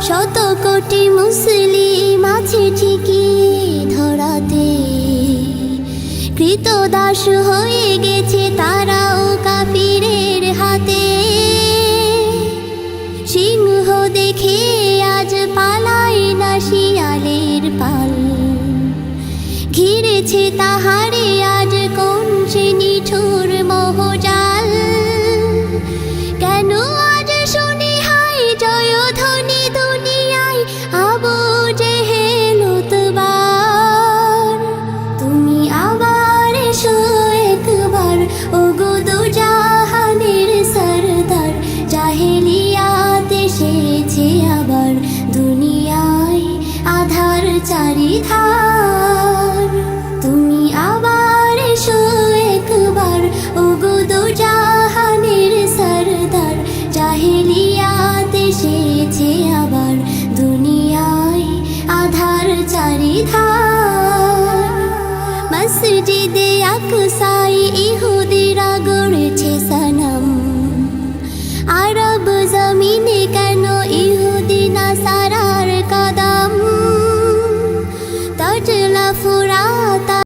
শত কোটি মুসলিম আছে ঠিকই ধরাতে, কৃতদাস হয়ে গেছে তারাও কাফিরের হাতে। সিংহ দেখে আজ পালায় না শিয়ালের পাল, ঘিরেছে তাহারে